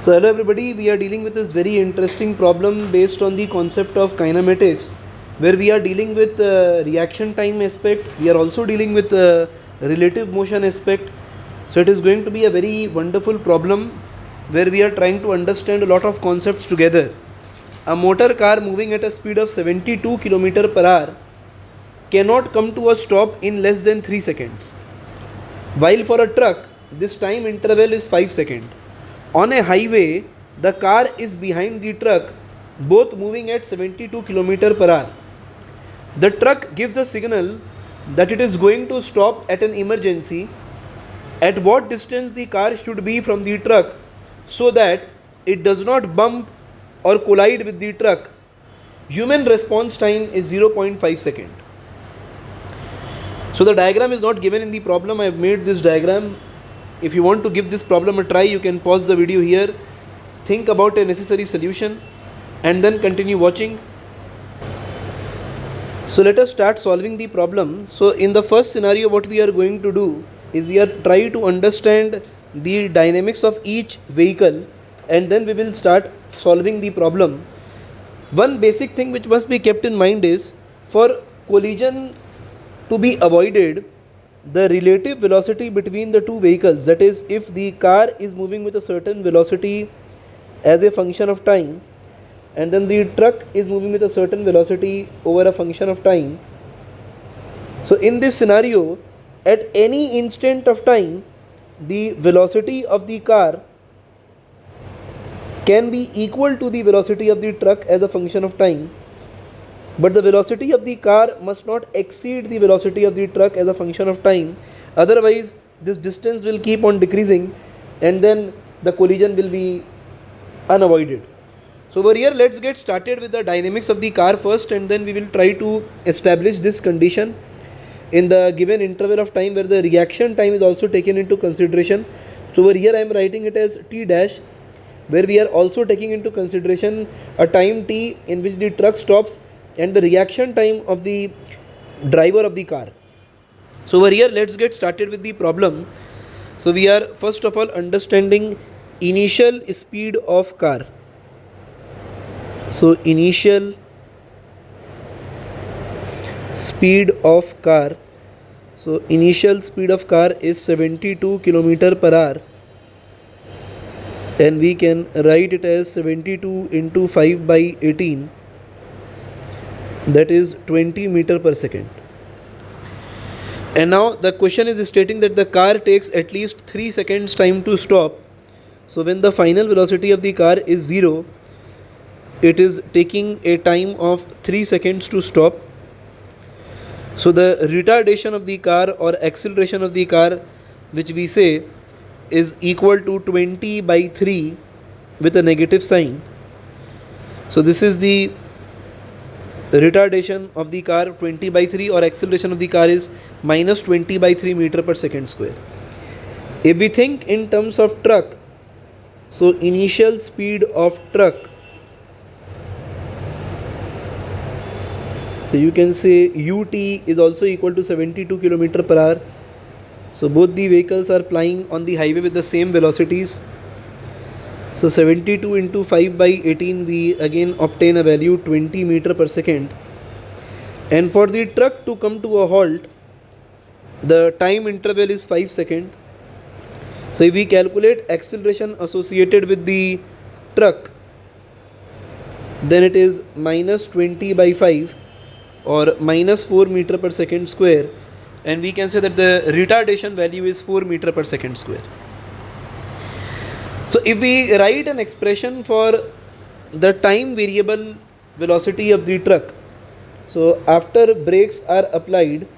So hello everybody, we are dealing with this very interesting problem based on the concept of kinematics, where we are dealing with reaction time aspect, we are also dealing with relative motion aspect. So it is going to be a very wonderful problem where we are trying to understand a lot of concepts together. A motor car moving at a speed of 72 km per hour cannot come to a stop in less than 3 seconds. While for a truck, this time interval is 5 seconds. On a highway, the car is behind the truck, both moving at 72 km per hour. The truck gives a signal that it is going to stop at an emergency. At what distance the car should be from the truck so that it does not bump or collide with the truck? Human response time is 0.5 seconds. So the diagram is not given in the problem. I have made this diagram. If you want to give this problem a try, you can pause the video here, think about a necessary solution and then continue watching. So let us start solving the problem. So in the first scenario, what we are going to do is we are trying to understand the dynamics of each vehicle and then we will start solving the problem. One basic thing which must be kept in mind is, for collision to be avoided, the relative velocity between the two vehicles, that is, if the car is moving with a certain velocity as a function of time and then the truck is moving with a certain velocity over a function of time. So in this scenario, at any instant of time, the velocity of the car can be equal to the velocity of the truck as a function of time, but the velocity of the car must not exceed the velocity of the truck as a function of time. Otherwise, this distance will keep on decreasing and then the collision will be unavoided. So over here, let's get started with the dynamics of the car first and then we will try to establish this condition in the given interval of time where the reaction time is also taken into consideration. So over here I am writing it as t dash, where we are also taking into consideration a time t in which the truck stops and the reaction time of the driver of the car. So over here, let's get started with the problem. So we are first of all understanding initial speed of car. So initial speed of car. So initial speed of car is 72 km per hour and we can write it as 72 into 5 by 18, that is 20 meter per second. And now the question is stating that the car takes at least 3 seconds time to stop. So when the final velocity of the car is 0, it is taking a time of 3 seconds to stop. So the retardation of the car or acceleration of the car, which we say is equal to 20 by 3 with a negative sign. So this is the retardation of the car, 20 by 3, or acceleration of the car is minus 20 by 3 meter per second square. If we think in terms of truck, so initial speed of truck, so you can say ut is also equal to 72 km per hour. So both the vehicles are plying on the highway with the same velocities. So 72 into 5 by 18, we again obtain a value 20 meter per second. And for the truck to come to a halt, the time interval is 5 seconds. So if we calculate acceleration associated with the truck, then it is minus 20 by 5 or minus 4 meter per second square. And we can say that the retardation value is 4 meter per second square. So if we write an expression for the time variable velocity of the truck, so after brakes are applied,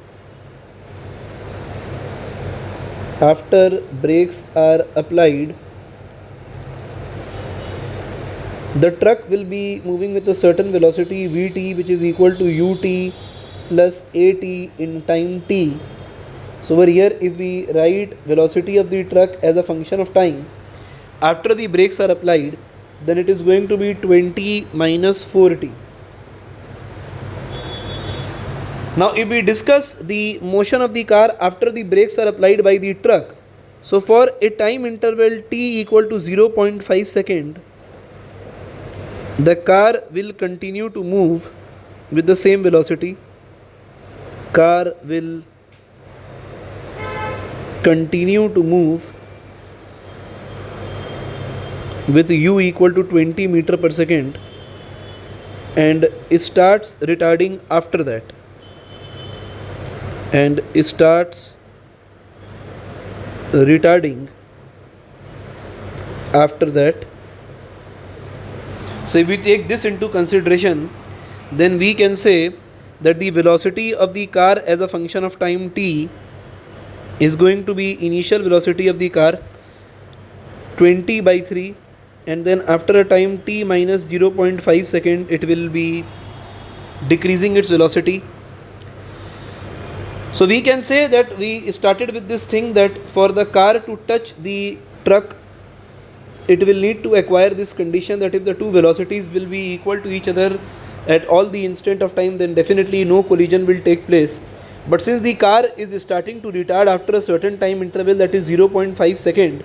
the truck will be moving with a certain velocity Vt, which is equal to ut plus at in time t. So over here, if we write velocity of the truck as a function of time, after the brakes are applied, then it is going to be 20 minus 4t. Now if we discuss the motion of the car after the brakes are applied by the truck, So for a time interval t equal to 0.5 second, the car will continue to move with the same velocity. Car will continue to move with u equal to 20 meter per second and starts retarding after that. And starts retarding after that. So if we take this into consideration, then we can say that the velocity of the car as a function of time t is going to be initial velocity of the car 20 by 3, and then after a time t minus 0.5 second it will be decreasing its velocity. So we can say that we started with this thing that for the car to touch the truck, it will need to acquire this condition that if the two velocities will be equal to each other at all the instant of time, then definitely no collision will take place. But since the car is starting to retard after a certain time interval, that is 0.5 second,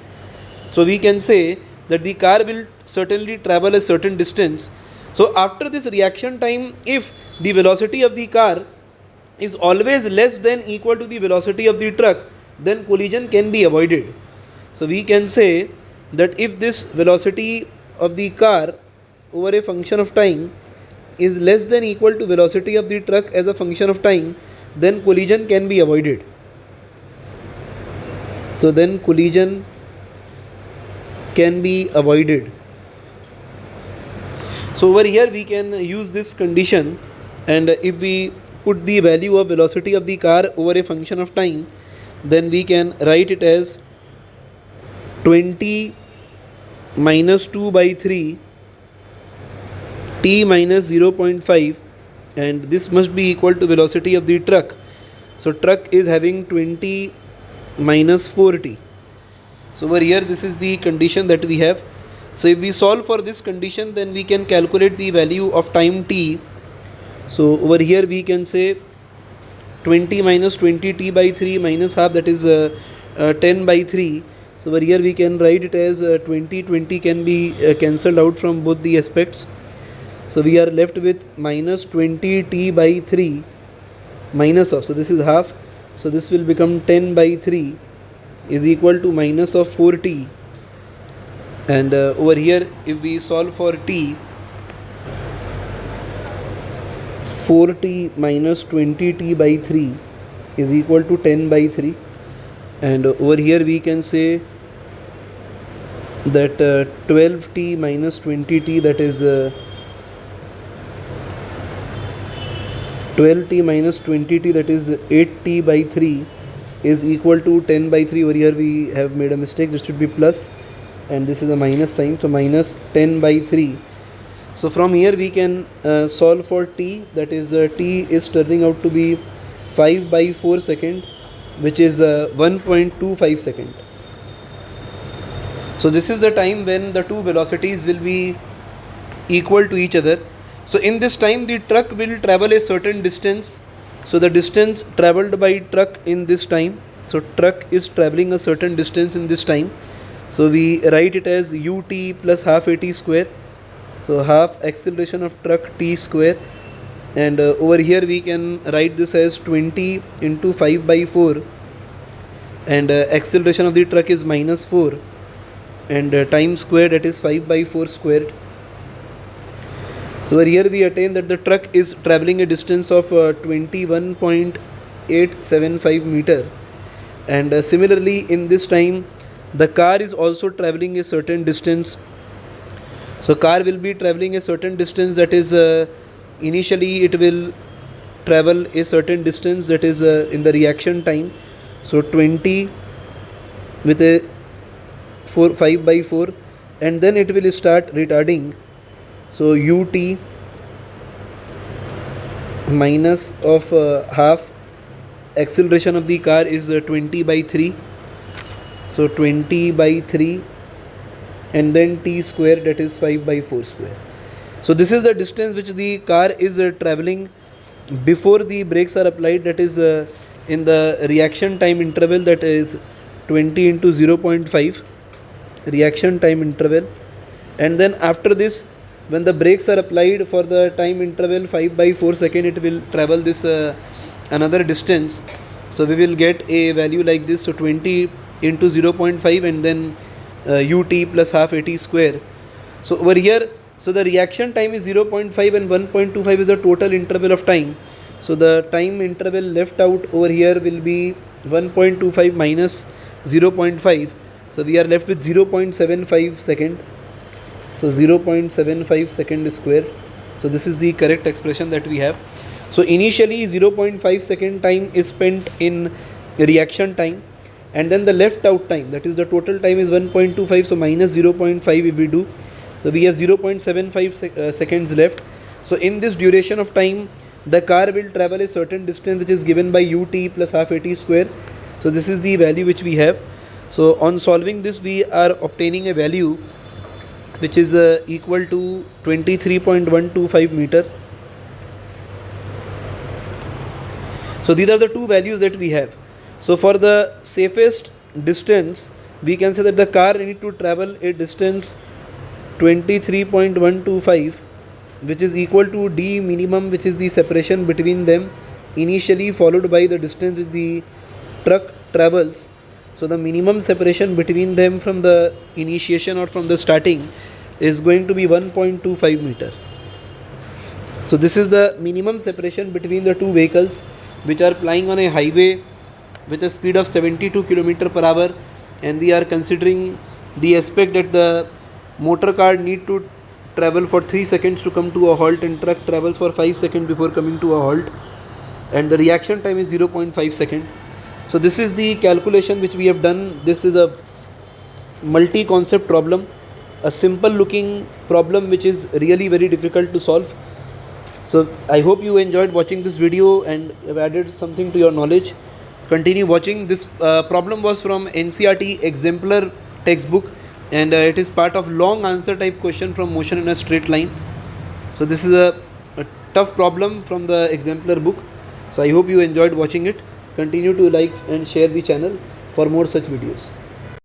so we can say that the car will certainly travel a certain distance. So after this reaction time, if the velocity of the car is always less than equal to the velocity of the truck, then collision can be avoided. So we can say that if this velocity of the car over a function of time is less than equal to velocity of the truck as a function of time, then collision can be avoided. So then collision can be avoided. So over here we can use this condition, and if we put the value of velocity of the car over a function of time, then we can write it as 20 minus 2 by 3 t minus 0.5, and this must be equal to velocity of the truck. So truck is having 20 minus 4t. So over here this is the condition that we have. So if we solve for this condition, then we can calculate the value of time t. So over here we can say 20 minus 20t by 3 minus half, that is 10 by 3. So over here we can write it as 20 can be cancelled out from both the aspects. So we are left with minus 20t by 3 minus of, so this is half, so this will become 10 by 3 is equal to minus of 4t. And over here if we solve for t, 4t minus 20t by 3 is equal to 10 by 3, and over here we can say that 12t minus 20t, that is 12t minus 20t, that is 8t by 3 is equal to 10 by 3. Over here we have made a mistake, this should be plus and this is a minus sign, so minus 10 by 3. So from here we can solve for t, that is t is turning out to be 5 by 4 second, which is 1.25 second. So this is the time when the two velocities will be equal to each other. So in this time the truck will travel a certain distance. So the distance travelled by truck in this time, so truck is travelling a certain distance in this time. So we write it as ut plus half at square. So half acceleration of truck t square, and over here we can write this as 20 into 5 by 4, and acceleration of the truck is minus 4, and time square, that is 5 by 4 squared. So over here we attain that the truck is travelling a distance of 21.875 meter, and similarly in this time the car is also travelling a certain distance. So car will be travelling a certain distance, that is initially it will travel a certain distance, that is in the reaction time. So 20 with a 5 by 4, and then it will start retarding. So ut minus of half acceleration of the car is 20 by 3. So 20 by 3, and then t square, that is 5 by 4 square. So this is the distance which the car is travelling before the brakes are applied, that is in the reaction time interval, that is 20 into 0.5 reaction time interval, and then after this, when the brakes are applied for the time interval 5 by 4 second, it will travel this another distance. So we will get a value like this. So 20 into 0.5 and then ut plus half at square. So over here, so the reaction time is 0.5 and 1.25 is the total interval of time. So the time interval left out over here will be 1.25 minus 0.5. So we are left with 0.75 second. So 0.75 second square. So this is the correct expression that we have. So initially 0.5 second time is spent in reaction time, and then the left out time, that is the total time, is 1.25. So minus 0.5 if we do, so we have 0.75 seconds left. So in this duration of time, the car will travel a certain distance which is given by ut plus half at square. So this is the value which we have. So on solving this, we are obtaining a value which is equal to 23.125 meter. So these are the two values that we have. So for the safest distance, we can say that the car need to travel a distance 23.125, which is equal to d minimum, which is the separation between them initially, followed by the distance which the truck travels. So the minimum separation between them from the initiation or from the starting is going to be 1.25 meter. So this is the minimum separation between the two vehicles which are plying on a highway with a speed of 72 km per hour, and we are considering the aspect that the motor car need to travel for 3 seconds to come to a halt, and truck travels for 5 seconds before coming to a halt, and the reaction time is 0.5 second. So this is the calculation which we have done. This is a multi-concept problem, a simple looking problem which is really very difficult to solve. So I hope you enjoyed watching this video and have added something to your knowledge. Continue watching. This problem was from NCERT Exemplar textbook, and it is part of long answer type question from motion in a straight line. So this is a tough problem from the Exemplar book. So I hope you enjoyed watching it. Continue to like and share the channel for more such videos.